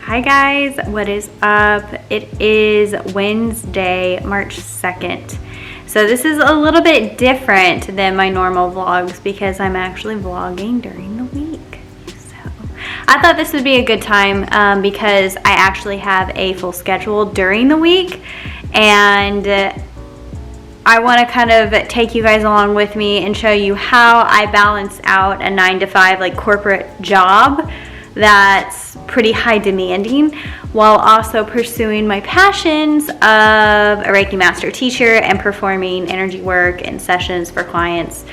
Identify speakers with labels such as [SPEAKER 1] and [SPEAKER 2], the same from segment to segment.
[SPEAKER 1] Hi guys, what is up? It is Wednesday, March 2nd. So this is a little bit different than my normal vlogs because I'm actually vlogging during the week. So I thought this would be a good time because I actually have a full schedule during the week, and I want to kind of take you guys along with me and show you how I balance out a 9-to-5 like corporate job that's pretty high demanding while also pursuing my passions of a Reiki master teacher and performing energy work and sessions for clients,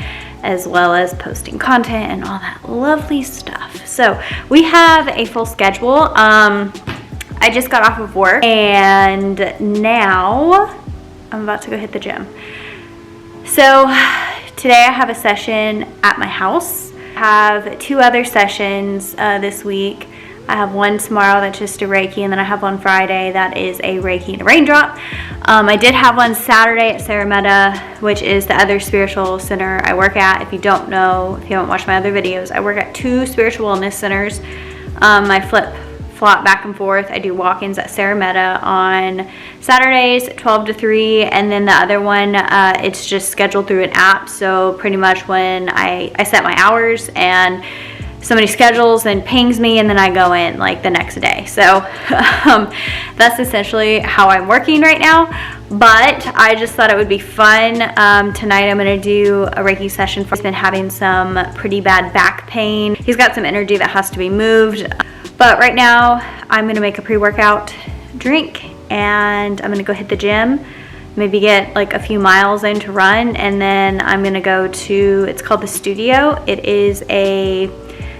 [SPEAKER 1] as well as posting content and all that lovely stuff. So we have a full schedule. I just got off of work and now I'm about to go hit the gym. So today I have a session at my house. I have 2 other sessions this week. I have one tomorrow that's just a Reiki, and then I have one Friday that is a Reiki and a raindrop. I did have one Saturday at Metta, which is the other spiritual center I work at. If you don't know, if you haven't watched my other videos, I work at 2 spiritual wellness centers. I flop back and forth. I do walk-ins at Metta on Saturdays 12 to 3, and then the other one it's just scheduled through an app. So pretty much when I set my hours and somebody schedules and pings me, and then I go in like the next day. So that's essentially how I'm working right now. But I just thought it would be fun. Tonight I'm going to do a Reiki session. He's been having some pretty bad back pain. He's got some energy that has to be moved. But right now I'm going to make a pre-workout drink and I'm going to go hit the gym, maybe get like a few miles in to run, and then I'm going to go to, it's called the Studio. It is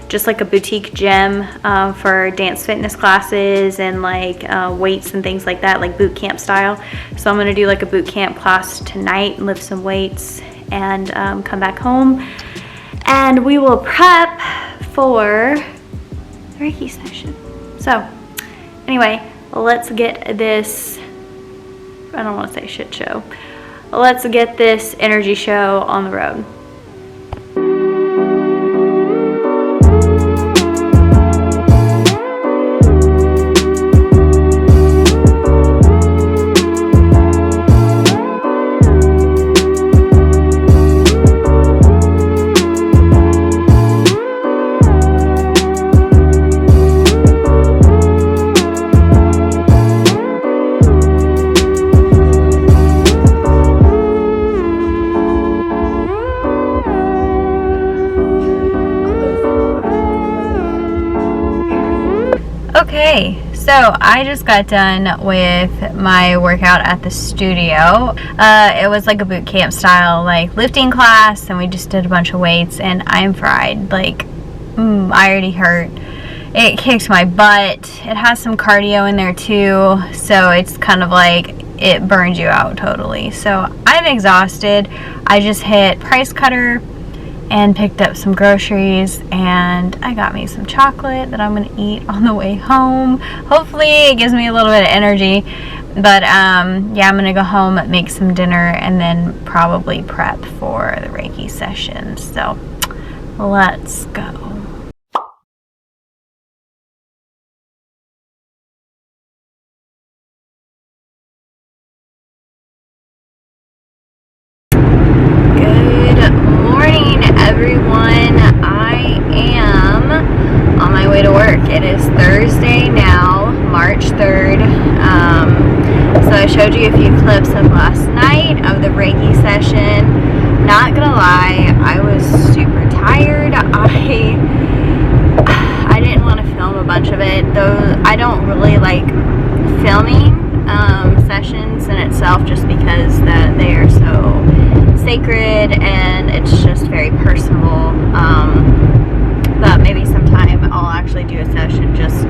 [SPEAKER 1] just like a boutique gym for dance fitness classes and like weights and things like that, like boot camp style. So I'm going to do like a boot camp class tonight and lift some weights and come back home, and we will prep for Reiki session. So anyway, let's get this, I don't want to say shit show, let's get this energy show on the road. Okay, so I just got done with my workout at the Studio. It was like a boot camp style, like lifting class, and we just did a bunch of weights, and I'm fried. Like, I already hurt. It kicked my butt. It has some cardio in there too, so it's kind of like it burns you out totally. So I'm exhausted. I just hit Price Cutter and picked up some groceries, and I got me some chocolate that I'm gonna eat on the way home. Hopefully it gives me a little bit of energy, but yeah, I'm gonna go home, make some dinner, and then probably prep for the Reiki session. So let's go. Everyone, I am on my way to work. It is Thursday now, March 3rd. So I showed you a few clips of last night of the Reiki session. Not gonna lie, I was super tired. I didn't want to film a bunch of it, though. I don't really like filming sessions in itself, just because that they are so sacred and it's just very personal. But maybe sometime I'll actually do a session just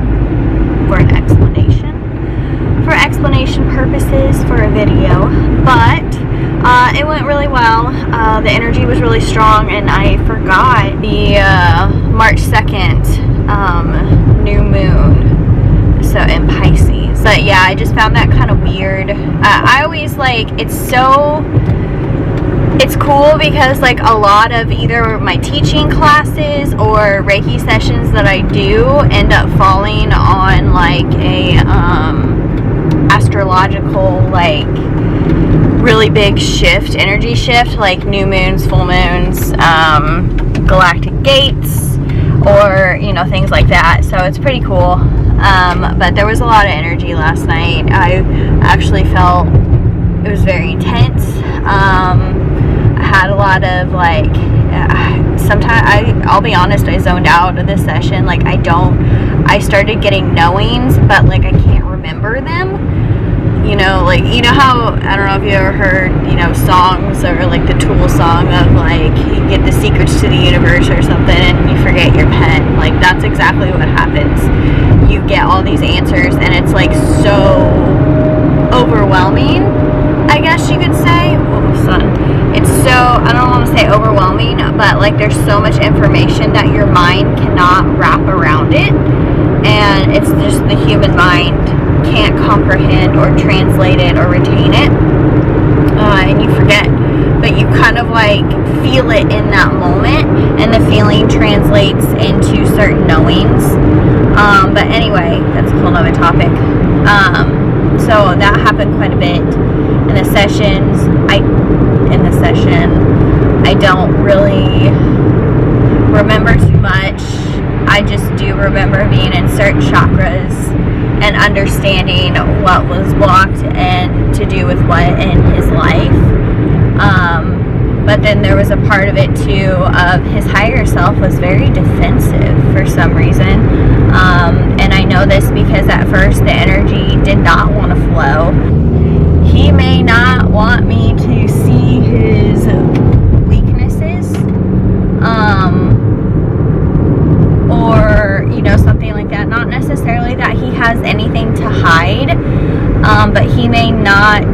[SPEAKER 1] for an explanation purposes for a video. But it went really well. The energy was really strong, and I forgot the March 2nd new moon, so in Pisces. But yeah, I just found that kind of weird. I always like, it's cool because like a lot of either my teaching classes or Reiki sessions that I do end up falling on like astrological, like, really big shift, energy shift, like new moons, full moons, galactic gates, or, you know, things like that. So it's pretty cool. But there was a lot of energy last night. I actually felt it was very intense. I had a lot of, like, sometimes, I'll be honest, I zoned out of this session. Like, I started getting knowings, but, like, I can't remember them. You know, like, you know how, I don't know if you ever heard, you know, songs, or like the Tool song of, like, you get the secrets to the universe or something and you forget your pen. Like, that's exactly what happens. You get all these answers and it's, like, so overwhelming, I guess you could say. Oh, son. It's so, I don't want to say overwhelming, but, like, there's so much information that your mind cannot wrap around it. And it's just the human mind can't comprehend or translate it or retain it, and you forget, but you kind of, like, feel it in that moment, and the feeling translates into certain knowings. But anyway, that's a whole other topic. So that happened quite a bit in the sessions. I don't really remember too much. I just do remember being in certain chakras and understanding what was blocked and to do with what in his life. But then there was a part of it too of his higher self was very defensive for some reason. And I know this because at first the energy did not want to flow. He may not want me to see his weaknesses, or, you know, something like that. Not necessarily that he has anything to hide, but he may not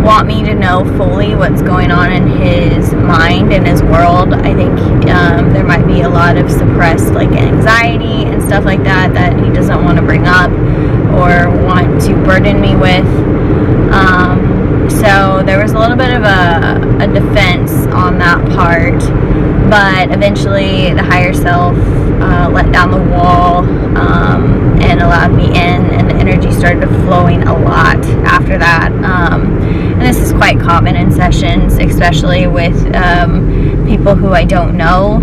[SPEAKER 1] want me to know fully what's going on in his mind and his world. I think there might be a lot of suppressed, like, anxiety and stuff like that that he doesn't want to bring up or want to burden me with. So there was a little bit of a defense on that part, but eventually the higher self let down the wall and allowed me in, and the energy started flowing a lot after that. And this is quite common in sessions, especially with people who I don't know.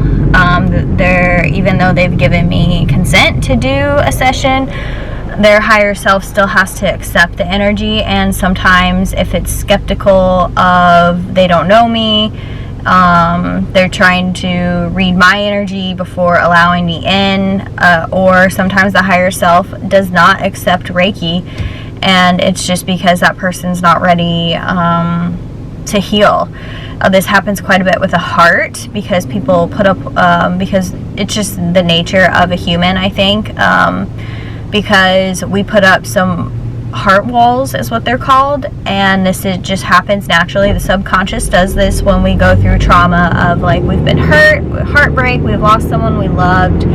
[SPEAKER 1] Even though they've given me consent to do a session, their higher self still has to accept the energy, and sometimes if it's skeptical of they don't know me, they're trying to read my energy before allowing me in, or sometimes the higher self does not accept Reiki, and it's just because that person's not ready to heal. This happens quite a bit with the heart, because people put up, because it's just the nature of a human, I think, because we put up some heart walls is what they're called, and just happens naturally. The subconscious does this when we go through trauma of, like, we've been hurt, heartbreak, we've lost someone we loved.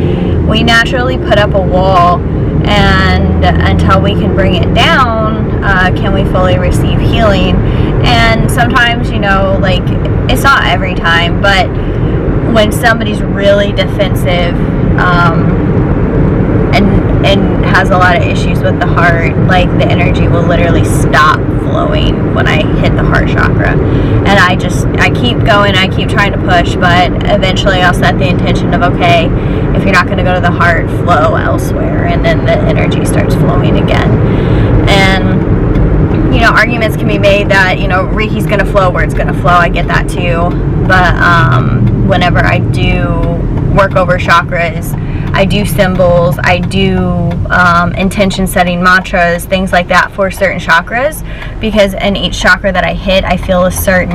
[SPEAKER 1] We naturally put up a wall, and until we can bring it down, can we fully receive healing. And sometimes, you know, like, it's not every time, but when somebody's really defensive and has a lot of issues with the heart, like, the energy will literally stop flowing when I hit the heart chakra. And I keep going, I keep trying to push, but eventually I'll set the intention of, okay, if you're not going to go to the heart, flow elsewhere, and then the energy starts flowing again. And, you know, arguments can be made that, you know, Reiki's going to flow where it's going to flow. I get that too. But whenever I do work over chakras, I do symbols, I do intention setting mantras, things like that for certain chakras, because in each chakra that I hit, I feel a certain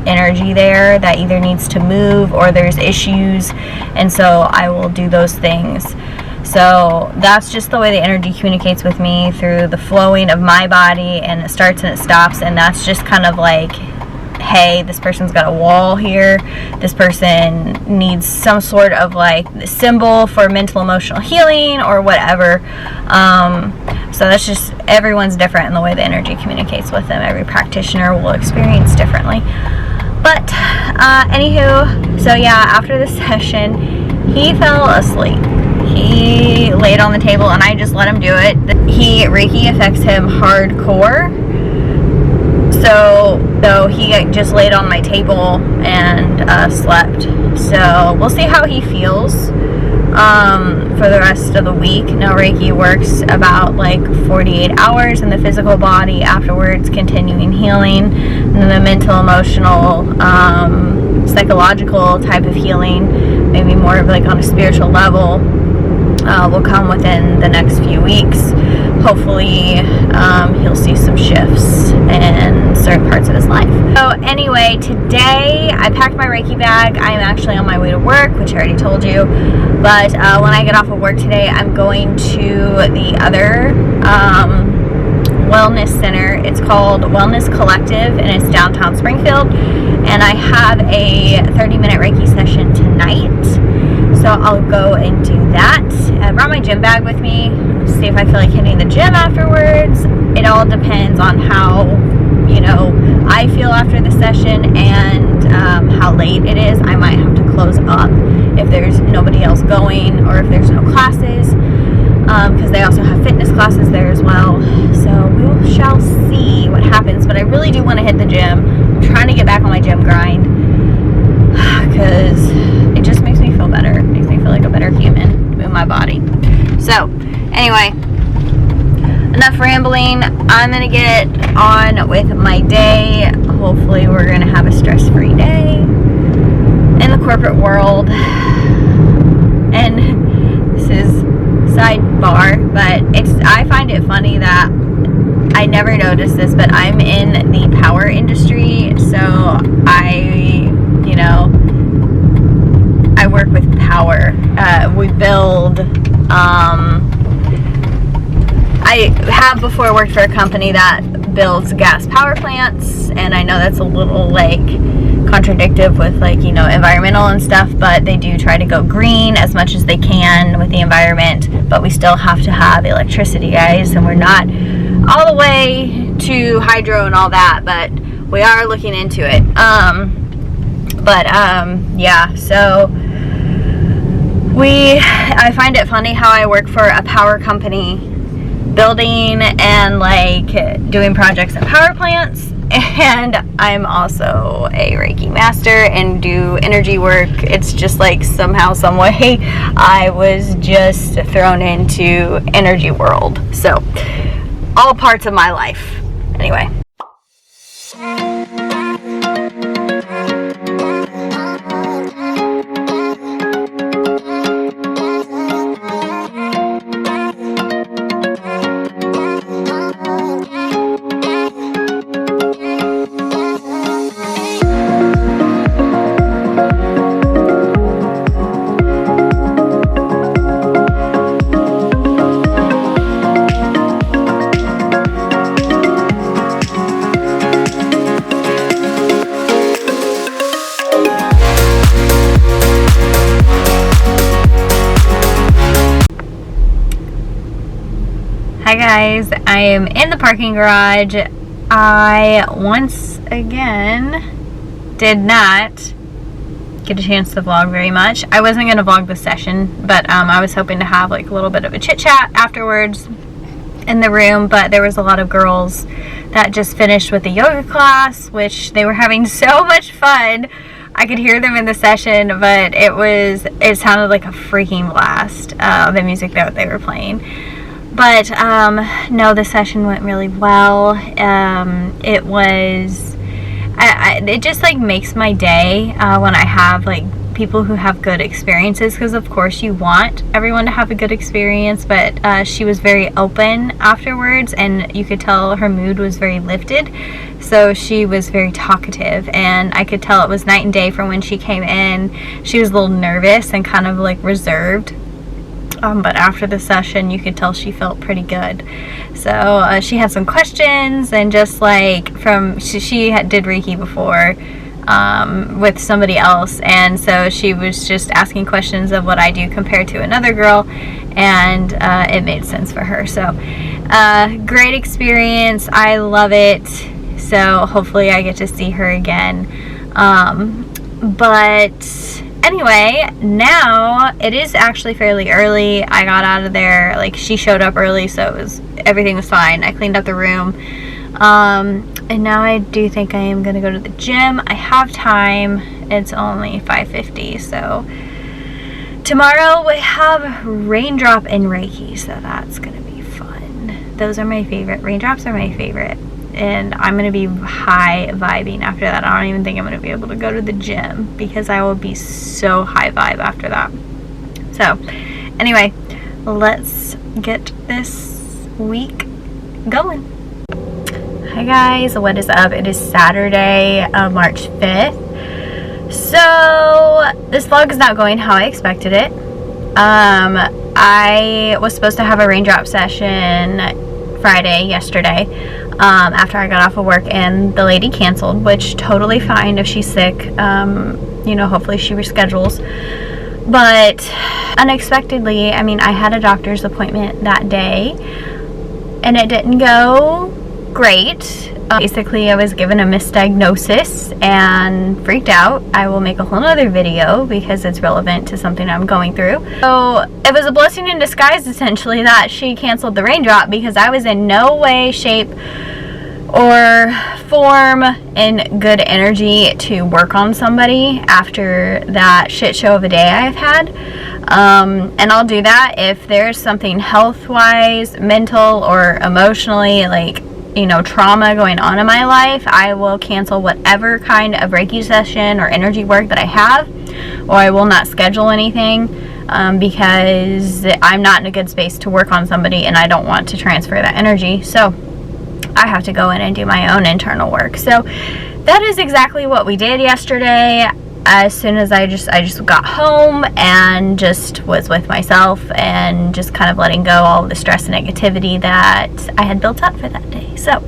[SPEAKER 1] energy there that either needs to move or there's issues, and so I will do those things. So that's just the way the energy communicates with me, through the flowing of my body, and it starts and it stops, and that's just kind of like, hey, this person's got a wall here, this person needs some sort of, like, symbol for mental emotional healing or whatever. So that's just, everyone's different in the way the energy communicates with them. Every practitioner will experience differently. But anywho, so yeah, after the session, he fell asleep. He laid on the table and I just let him do it. Reiki affects him hardcore. So he just laid on my table and slept. So we'll see how he feels for the rest of the week. Now Reiki works about like 48 hours in the physical body, afterwards continuing healing, and then the mental, emotional, psychological type of healing, maybe more of like on a spiritual level, will come within the next few weeks. Hopefully he'll see some shifts in certain parts of his life. So anyway, today I packed my Reiki bag. I'm actually on my way to work, which I already told you. But when I get off of work today, I'm going to the other wellness center. It's called Wellness Collective, and it's downtown Springfield. And I have a 30-minute Reiki session tonight. So I'll go and do that. I brought my gym bag with me, see if I feel like hitting the gym afterwards. It all depends on how, I feel after the session and how late it is. I might have to close up if there's nobody else going or if there's no classes, because they also have fitness classes there as well. So we shall see what happens, but I really do want to hit the gym. I'm trying to get back on my gym grind because it just makes me feel better. It makes me feel like a better human, move my body. So anyway, enough rambling. I'm gonna get on with my day. Hopefully we're gonna have a stress-free day in the corporate world. And this is sidebar, but I find it funny that I never noticed this, but I'm in the power industry, so I work with power. We build, I have before worked for a company that builds gas power plants, and I know that's a little like contradictive with environmental and stuff, but they do try to go green as much as they can with the environment, but we still have to have electricity, guys, and we're not all the way to hydro and all that, but we are looking into it. Yeah, so I find it funny how I work for a power company building and doing projects at power plants, and I'm also a Reiki master and do energy work. It's just like somehow, some way I was just thrown into energy world. So all parts of my life. Anyway. Hi guys, I am in the parking garage. I once again did not get a chance to vlog very much. I wasn't going to vlog the session, but I was hoping to have like a little bit of a chit chat afterwards in the room, but there was a lot of girls that just finished with the yoga class, which they were having so much fun. I could hear them in the session, but it sounded like a freaking blast, the music that they were playing. But no, the session went really well. It just like makes my day when I have like people who have good experiences, because of course you want everyone to have a good experience, but she was very open afterwards, and you could tell her mood was very lifted. So she was very talkative, and I could tell it was night and day from when she came in. She was a little nervous and kind of like reserved. But after the session, you could tell she felt pretty good. So she had some questions, and just like she did Reiki before with somebody else, and so she was just asking questions of what I do compared to another girl, and it made sense for her. So great experience. I love it. So hopefully I get to see her again. But anyway, now it is actually fairly early. I got out of there, like she showed up early, so everything was fine. I cleaned up the room. And now I do think I am gonna go to the gym. I have time. It's only 5:50, so tomorrow we have raindrop and Reiki, so that's gonna be fun. Those are my favorite. Raindrops are my favorite. And I'm gonna be high vibing after that. I don't even think I'm gonna be able to go to the gym because I will be so high vibe after that. So anyway, let's get this week going. Hi guys, what is up? It is Saturday, March 5th. So this vlog is not going how I expected it. I was supposed to have a raindrop session yesterday, after I got off of work, and the lady canceled, which totally fine if she's sick. You know, hopefully she reschedules. But unexpectedly, I mean, I had a doctor's appointment that day and it didn't go great. Basically, I was given a misdiagnosis and freaked out. I will make a whole nother video because it's relevant to something I'm going through. So it was a blessing in disguise, essentially, that she canceled the raindrop, because I was in no way, shape, or form in good energy to work on somebody after that shit show of a day I've had. And I'll do that if there's something health-wise, mental, or emotionally, like, you know, trauma going on in my life. I will cancel whatever kind of Reiki session or energy work that I have, or I will not schedule anything, because I'm not in a good space to work on somebody and I don't want to transfer that energy. So I have to go in and do my own internal work. So that is exactly what we did yesterday. As soon as I just got home and just was with myself and just kind of letting go all of the stress and negativity that I had built up for that day. So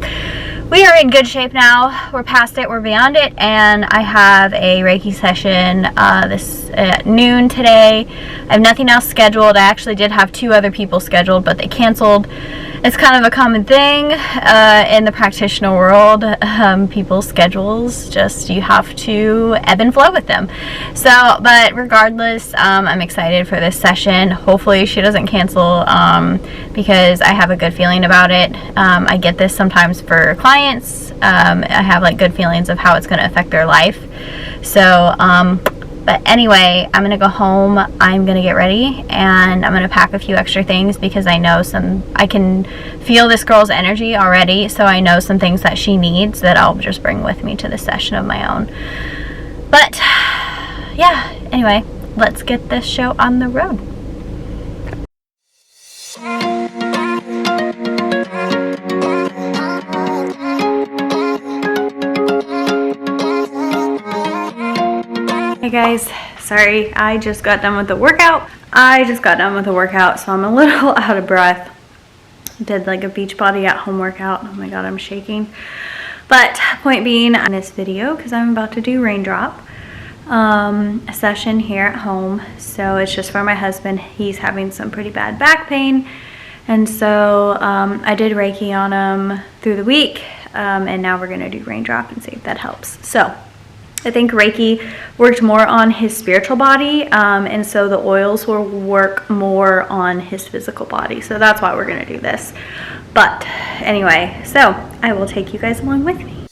[SPEAKER 1] we are in good shape now. We're past it, we're beyond it, and I have a Reiki session this at noon today. I have nothing else scheduled. I actually did have 2 other people scheduled, but they canceled. It's kind of a common thing in the practitioner world. People's schedules, just, you have to ebb and flow with them. So, but regardless, I'm excited for this session. Hopefully she doesn't cancel, because I have a good feeling about it. I get this sometimes for clients. I have like good feelings of how it's going to affect their life. So, but anyway, I'm gonna go home, I'm gonna get ready, and I'm gonna pack a few extra things because I know I can feel this girl's energy already, so I know some things that she needs that I'll just bring with me to the session of my own. But yeah, anyway, let's get this show on the road. Hey guys, sorry, I just got done with the workout. So I'm a little out of breath. Did like a beach body at home workout. Oh my god, I'm shaking. But point being, in this video, because I'm about to do raindrop, a session here at home. So it's just for my husband. He's having some pretty bad back pain. And so I did Reiki on him through the week. And now we're gonna do raindrop and see if that helps. So I think Reiki worked more on his spiritual body, and so the oils will work more on his physical body. So that's why we're going to do this. But anyway, so I will take you guys along with me.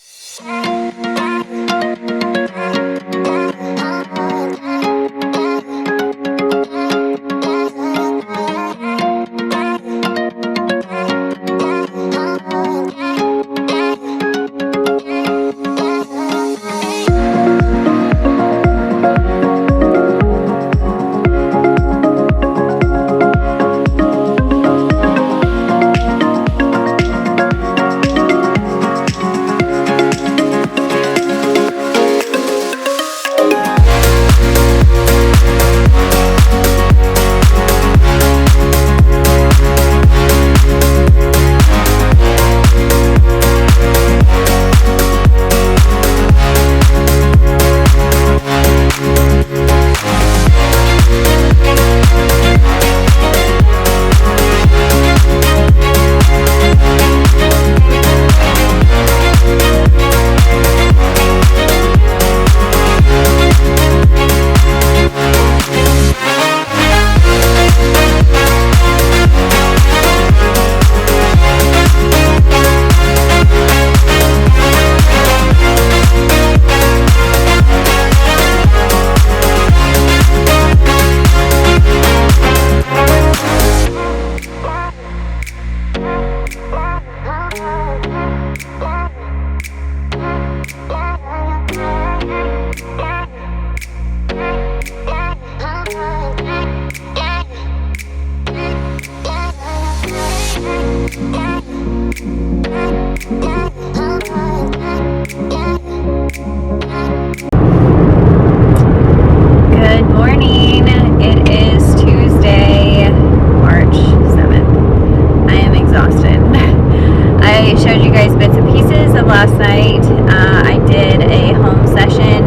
[SPEAKER 1] Good morning. It is Tuesday, March 7th. I am exhausted. I showed you guys bits and pieces of last night. I did a home session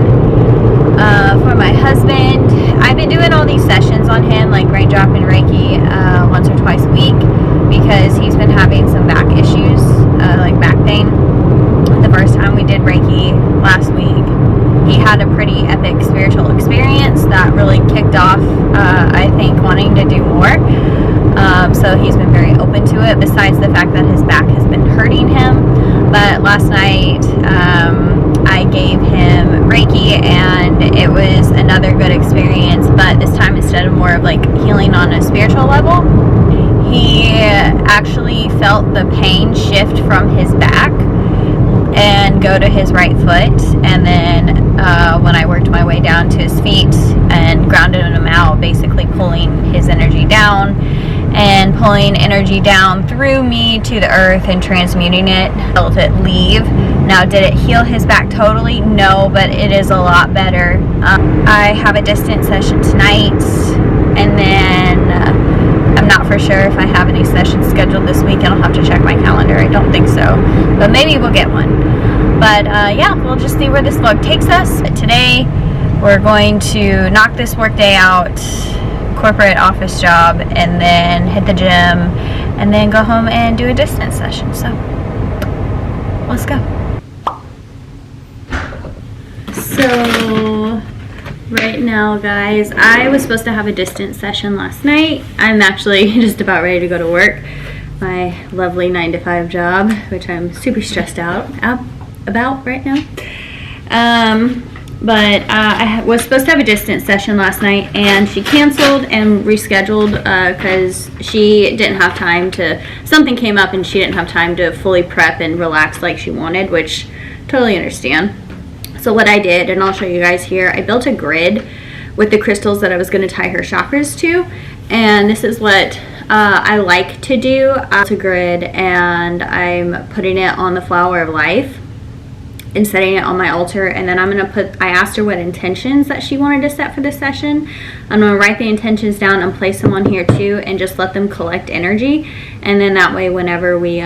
[SPEAKER 1] for my husband. I've been doing all these sessions on him, like raindrop and Reiki, once or twice a week because he's been having some back issues, like back pain. The first time we did Reiki last week, he had a pretty epic spiritual experience that really kicked off, I think, wanting to do more. So he's been very open to it, besides the fact that his back has been hurting him. But last night, I gave him Reiki, and it was another good experience, but this time, instead of more of like healing on a spiritual level, he actually felt the pain shift from his back and go to his right foot, and then when I worked my way down to his feet and grounded him out, basically pulling his energy down and pulling energy down through me to the earth and transmuting it, felt it leave. Now, did it heal his back totally? No, but it is a lot better. I have a distance session tonight, and then I'm not for sure if I have any sessions scheduled this week, and I'll have to check my calendar. I don't think so, but maybe we'll get one. But yeah, we'll just see where this vlog takes us. Today, we're going to knock this work day out, corporate office job, and then hit the gym, and then go home and do a distance session. So, let's go. So, right now, guys, I was supposed to have a distance session last night. I'm actually just about ready to go to work. My lovely 9-to-5 job, which I'm super stressed out about right now. But I was supposed to have a distance session last night, and she canceled and rescheduled because she didn't have time to, something came up and she didn't have time to fully prep and relax like she wanted, which totally understand. So what I did, and I'll show you guys here, I built a grid with the crystals that I was going to tie her chakras to, and this is what I like to do. It's a grid, and I'm putting it on the flower of life and setting it on my altar, and then I'm going to put, I asked her what intentions that she wanted to set for this session. I'm going to write the intentions down and place them on here too, and just let them collect energy, and then that way whenever we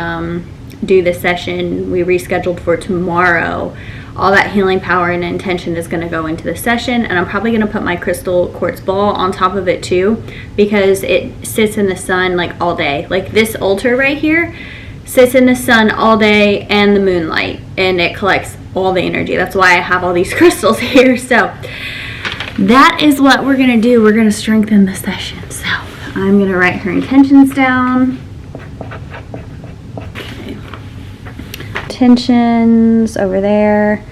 [SPEAKER 1] do the session we rescheduled for tomorrow, all that healing power and intention is going to go into the session. And I'm probably going to put my crystal quartz ball on top of it too, because it sits in the sun like all day. Like this altar right here sits in the sun all day and the moonlight, and it collects all the energy. That's why I have all these crystals here. So that is what we're going to do. We're going to strengthen the session. So I'm going to write her intentions down. Okay. Intentions over there,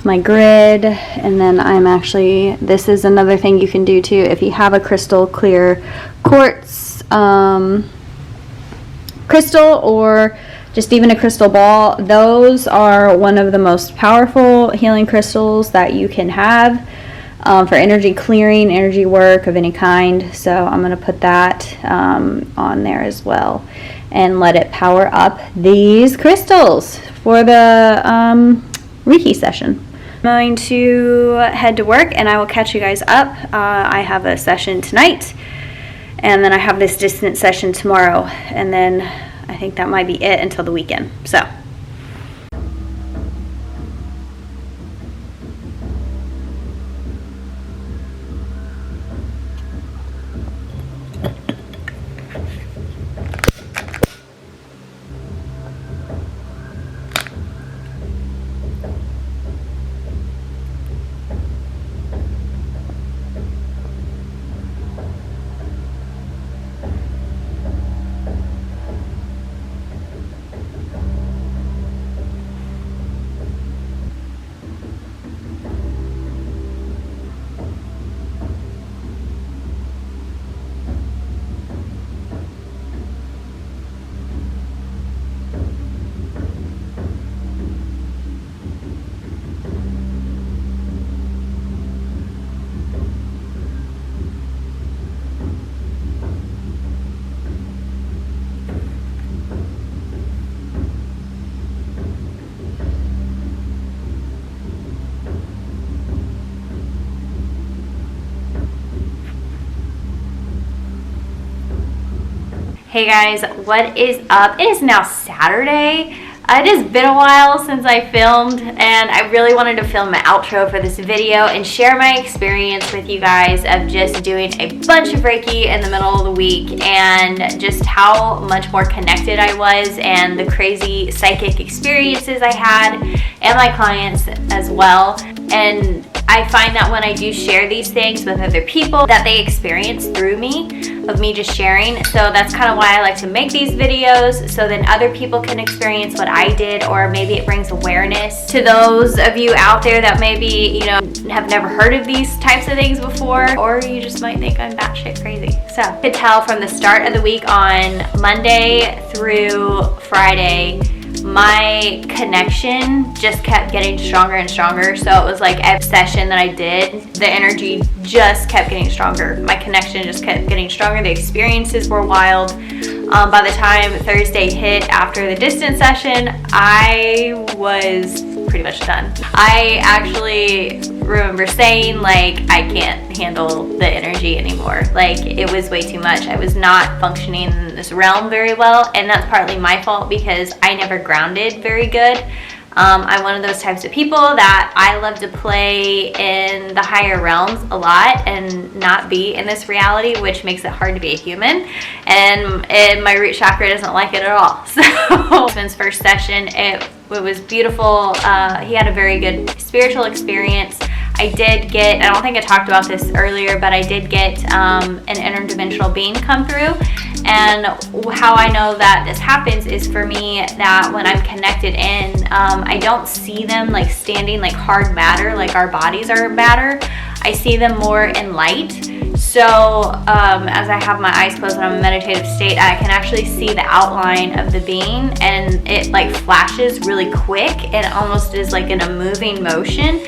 [SPEAKER 1] my grid, and then I'm actually, this is another thing you can do too if you have a crystal clear quartz crystal, or just even a crystal ball. Those are one of the most powerful healing crystals that you can have for energy clearing, energy work of any kind. So I'm going to put that on there as well and let it power up these crystals for the Reiki session. I'm going to head to work, and I will catch you guys up. I have a session tonight, and then I have this distance session tomorrow, and then I think that might be it until the weekend. So Hey guys, what is up? It is now Saturday. It has been a while since I filmed, and I really wanted to film an outro for this video and share my experience with you guys of just doing a bunch of Reiki in the middle of the week and just how much more connected I was and the crazy psychic experiences I had and my clients as well. And I find that when I do share these things with other people that they experience through me, of me just sharing. So that's kind of why I like to make these videos, so then other people can experience what I did, or maybe it brings awareness to those of you out there that maybe, have never heard of these types of things before, or you just might think I'm batshit crazy. So I could tell from the start of the week on Monday through Friday, my connection just kept getting stronger and stronger. So it was like every session that I did, the energy just kept getting stronger. My connection just kept getting stronger. The experiences were wild. By the time Thursday hit after the distance session, I was pretty much done. I actually remember saying, like, I can't handle the energy anymore. Like, it was way too much. I was not functioning in this realm very well, and that's partly my fault because I never grounded very good. I'm one of those types of people that I love to play in the higher realms a lot and not be in this reality, which makes it hard to be a human. And my root chakra doesn't like it at all. So husband's first session, it was beautiful. He had a very good spiritual experience. I did get, I don't think I talked about this earlier, but I did get an interdimensional being come through. And how I know that this happens is, for me, that when I'm connected in, I don't see them like standing like hard matter, like our bodies are matter. I see them more in light. So as I have my eyes closed and I'm in a meditative state, I can actually see the outline of the being, and it like flashes really quick and almost is like in a moving motion.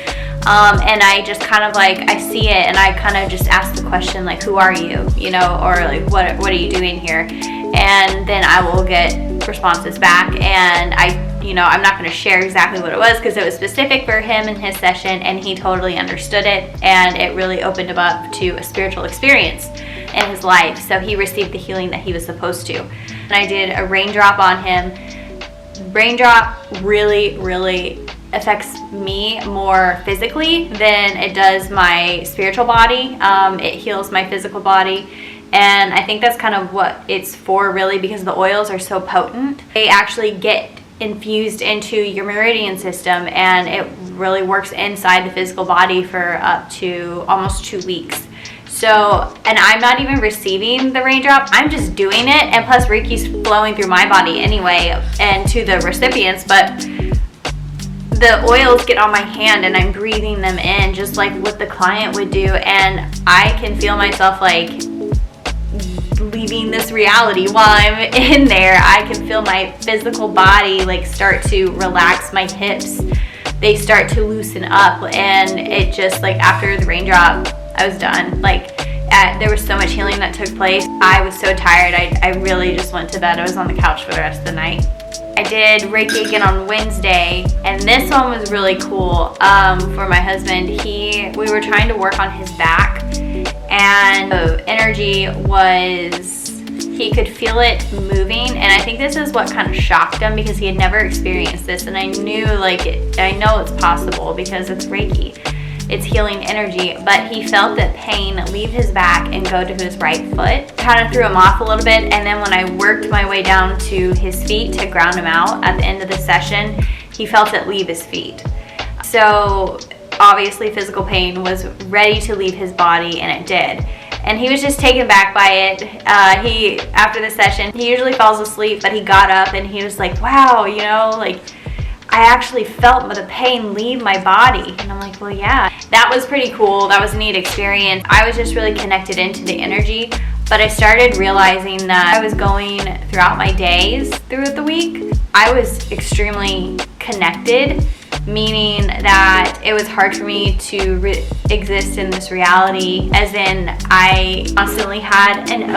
[SPEAKER 1] And I just kind of like, I see it and I kind of just ask the question, like, who are you, or like, what are you doing here? And then I will get responses back, and I'm not going to share exactly what it was because it was specific for him in his session, and he totally understood it, and it really opened him up to a spiritual experience in his life. So he received the healing that he was supposed to. And I did a raindrop on him. Raindrop really, really affects me more physically than it does my spiritual body. It heals my physical body, and I think that's kind of what it's for, really, because the oils are so potent. They actually get infused into your meridian system, and it really works inside the physical body for up to almost 2 weeks. So, and I'm not even receiving the raindrop, I'm just doing it, and plus Reiki's flowing through my body anyway and to the recipients, but the oils get on my hand and I'm breathing them in just like what the client would do, and I can feel myself like leaving this reality while I'm in there. I can feel my physical body like start to relax, my hips, they start to loosen up, and it just like after the raindrop, I was done. Like there was so much healing that took place. I was so tired, I really just went to bed. I was on the couch for the rest of the night. I did Reiki again on Wednesday, and this one was really cool for my husband. We were trying to work on his back, and the energy was, he could feel it moving, and I think this is what kind of shocked him because he had never experienced this, and I knew I know it's possible because it's Reiki. It's healing energy, but he felt that pain leave his back and go to his right foot. Kind of threw him off a little bit, and then when I worked my way down to his feet to ground him out at the end of the session, he felt it leave his feet. So obviously physical pain was ready to leave his body, and it did. And he was just taken back by it. After the session, he usually falls asleep, but he got up and he was like, wow, I actually felt the pain leave my body. And I'm like, well, yeah. That was pretty cool. That was a neat experience. I was just really connected into the energy, but I started realizing that I was going throughout my days throughout the week, I was extremely connected, meaning that it was hard for me to exist in this reality, as in I constantly had an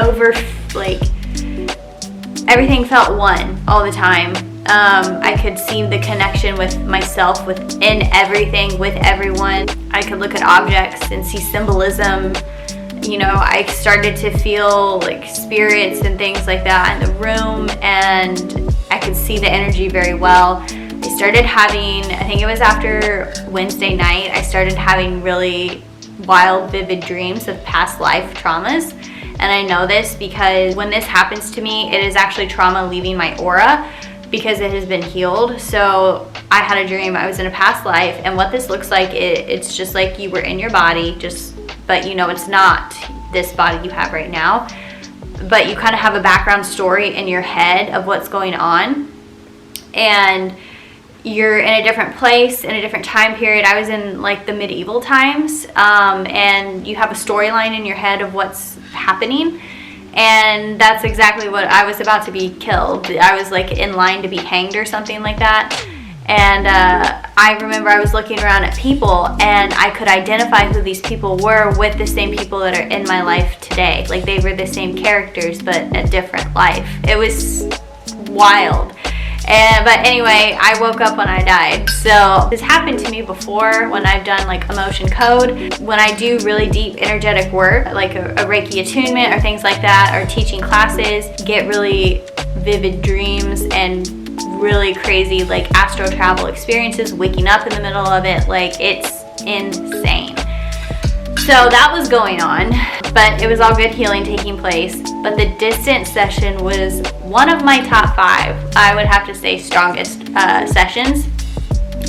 [SPEAKER 1] everything felt one all the time. I could see the connection with myself within everything, with everyone. I could look at objects and see symbolism you know, I started to feel like spirits and things like that in the room, and I could see the energy very well. I started having, I think it was after Wednesday night, I started having really wild, vivid dreams of past life traumas. And I know this because when this happens to me, it is actually trauma leaving my aura because it has been healed. So I had a dream I was in a past life, and what this looks like, it's just like you were in your body, but you know it's not this body you have right now, but you kind of have a background story in your head of what's going on, and you're in a different place, in a different time period. I was in like the medieval times, and you have a storyline in your head of what's happening, and that's exactly what I was about to be killed. I was like in line to be hanged or something like that. And I remember I was looking around at people, and I could identify who these people were with the same people that are in my life today. Like they were the same characters, but a different life. It was wild. But anyway, I woke up when I died. So this happened to me before when I've done like emotion code. When I do really deep energetic work, like a Reiki attunement or things like that, or teaching classes, get really vivid dreams and really crazy like astral travel experiences, waking up in the middle of it. Like it's insane. So that was going on, but it was all good healing taking place. But the distance session was one of my top 5, I would have to say, strongest sessions.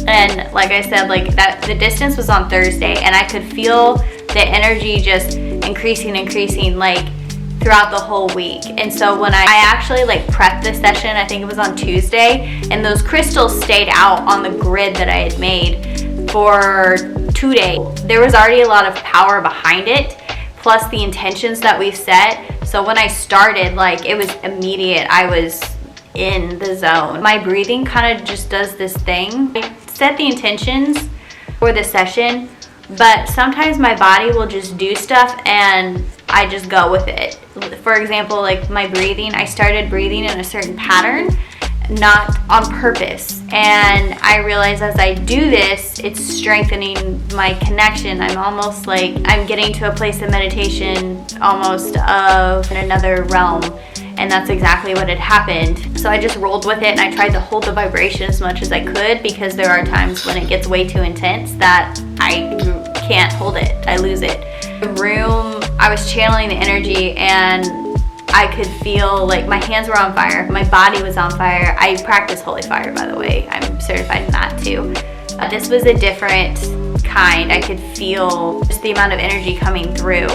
[SPEAKER 1] And like I said, like that, the distance was on Thursday, and I could feel the energy just increasing like throughout the whole week. And so when I actually like prepped this session, I think it was on Tuesday, and those crystals stayed out on the grid that I had made for 2 days. There was already a lot of power behind it, plus the intentions that we've set. So when I started, like it was immediate. I was in the zone. My breathing kind of just does this thing. I set the intentions for the session, but sometimes my body will just do stuff and I just go with it. For example, like my breathing, I started breathing in a certain pattern, not on purpose. And I realize as I do this, it's strengthening my connection. I'm almost like I'm getting to a place of meditation, almost of in another realm. And that's exactly what had happened. So I just rolled with it, and I tried to hold the vibration as much as I could, because there are times when it gets way too intense that I can't hold it. I lose it. The room, I was channeling the energy, and I could feel like my hands were on fire. My body was on fire. I practice holy fire, by the way. I'm certified in that too. This was a different kind. I could feel just the amount of energy coming through.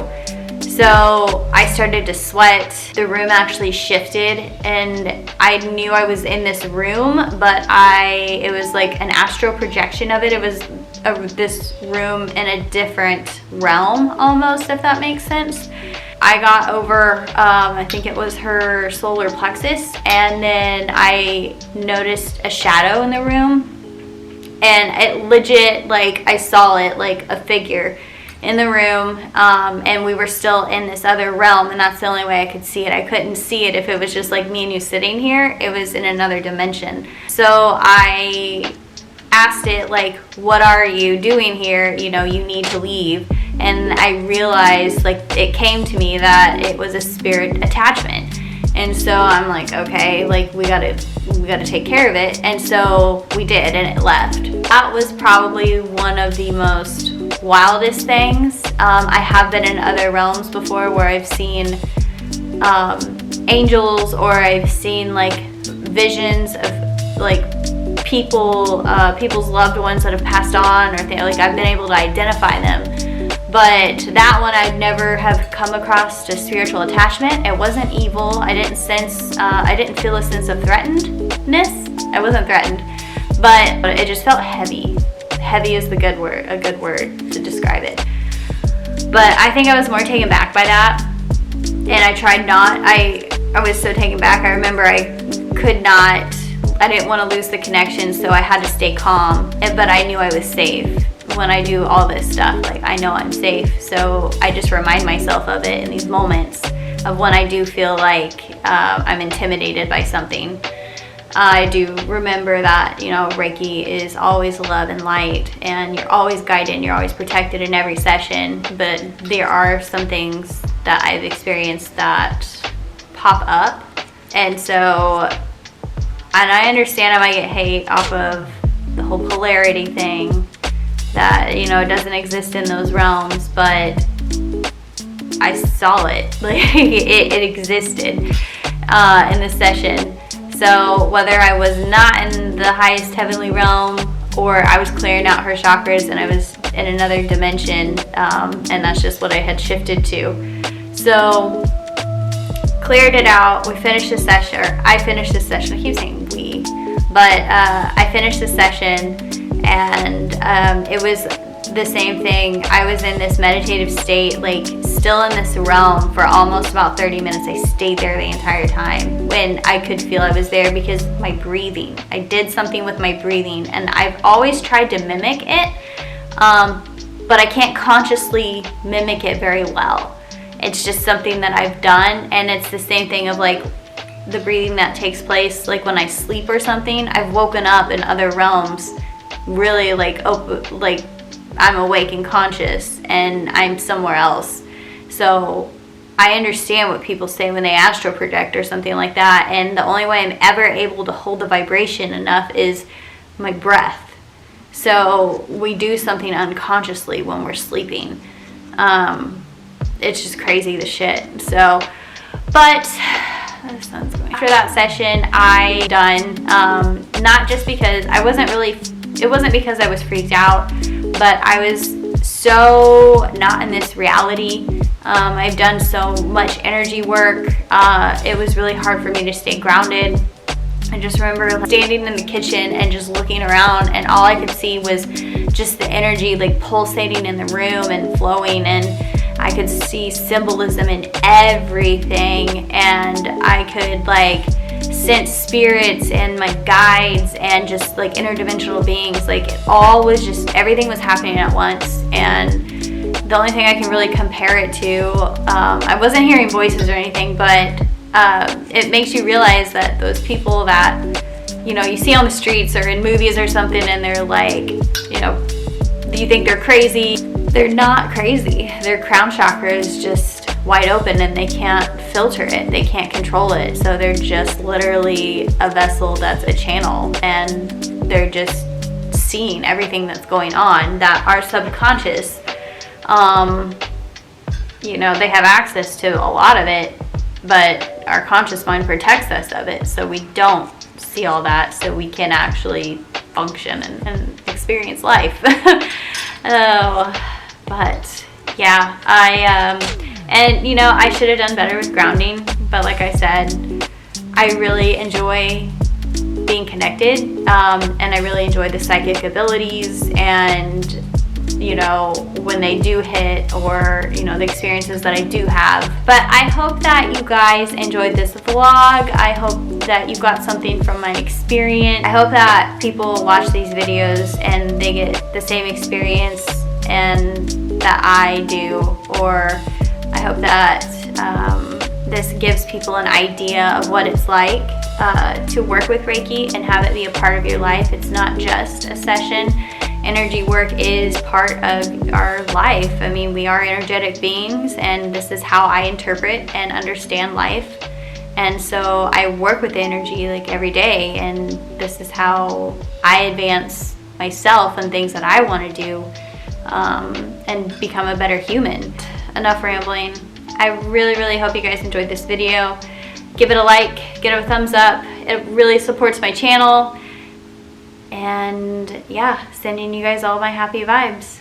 [SPEAKER 1] So I started to sweat. The room actually shifted, and I knew I was in this room, but it was like an astral projection of it. It was this room in a different realm almost, if that makes sense. I got over, I think it was her solar plexus, and then I noticed a shadow in the room, and it legit, like I saw it like a figure in the room, and we were still in this other realm, and that's the only way I could see it. I couldn't see it if it was just like me and you sitting here. It was in another dimension. So I asked it, like, what are you doing here? You know, you need to leave. And I realized, like, it came to me that it was a spirit attachment. And so I'm like, okay, like we gotta take care of it. And so we did, and it left. That was probably one of the most wildest things. I have been in other realms before where I've seen angels, or I've seen like visions of like people's loved ones that have passed on, or like I've been able to identify them. But that one, I'd never have come across a spiritual attachment. It wasn't evil. I didn't feel a sense of threatenedness. I wasn't threatened, but it just felt heavy. Heavy is a good word to describe it. But I think I was more taken back by that, and I tried not. I was so taken back. I remember I didn't want to lose the connection, so I had to stay calm. But I knew I was safe. When I do all this stuff, like I know I'm safe. So I just remind myself of it in these moments of when I do feel like I'm intimidated by something. I do remember that, you know, Reiki is always love and light, and you're always guided and you're always protected in every session, but there are some things that I've experienced that pop up. And so, and I understand I might get hate off of the whole polarity thing, that, you know, it doesn't exist in those realms, but I saw it. Like, it existed in the session. So whether I was not in the highest heavenly realm, or I was clearing out her chakras and I was in another dimension, and that's just what I had shifted to. So cleared it out. We finished the session, or I finished the session. I keep saying we, but I finished the session, and it was the same thing. I was in this meditative state, like still in this realm for almost about 30 minutes. I stayed there the entire time when I could feel I was there, because my breathing, I did something with my breathing, and I've always tried to mimic it, but I can't consciously mimic it very well. It's just something that I've done, and it's the same thing of like the breathing that takes place like when I sleep or something. I've woken up in other realms, really like open, like I'm awake and conscious, and I'm somewhere else. So I understand what people say when they astral project or something like that, and the only way I'm ever able to hold the vibration enough is my breath. So we do something unconsciously when we're sleeping. It's just crazy, the shit. So, but the sun's going. After that session, I done, not just because I wasn't really, it wasn't because I was freaked out, but I was so not in this reality. I've done so much energy work. It was really hard for me to stay grounded. I just remember standing in the kitchen and just looking around, and all I could see was just the energy like pulsating in the room and flowing, and I could see symbolism in everything, and I could like sense spirits and my guides and just like interdimensional beings. Like it all was just, everything was happening at once. And the only thing I can really compare it to, I wasn't hearing voices or anything, but it makes you realize that those people that, you know, you see on the streets or in movies or something, and they're like, you know, do you think they're crazy? They're not crazy. Their crown chakra is just wide open, and they can't filter it. They can't control it. So they're just literally a vessel that's a channel, and they're just seeing everything that's going on that our subconscious, you know, they have access to a lot of it, but our conscious mind protects us of it, so we don't see all that, so we can actually function and experience life. But yeah, and you know, I should have done better with grounding, but like I said, I really enjoy being connected, and I really enjoy the psychic abilities, and you know, when they do hit, or you know, the experiences that I do have. But I hope that you guys enjoyed this vlog. I hope that you got something from my experience. I hope that people watch these videos and they get the same experience and that I do, or I hope that this gives people an idea of what it's like to work with Reiki and have it be a part of your life. It's not just a session. Energy work is part of our life. I mean, we are energetic beings, and this is how I interpret and understand life. And so I work with energy like every day, and this is how I advance myself and things that I want to do, and become a better human. Enough rambling. I really hope you guys enjoyed this video. Give it a like, give it a thumbs up. It really supports my channel. And yeah, sending you guys all my happy vibes.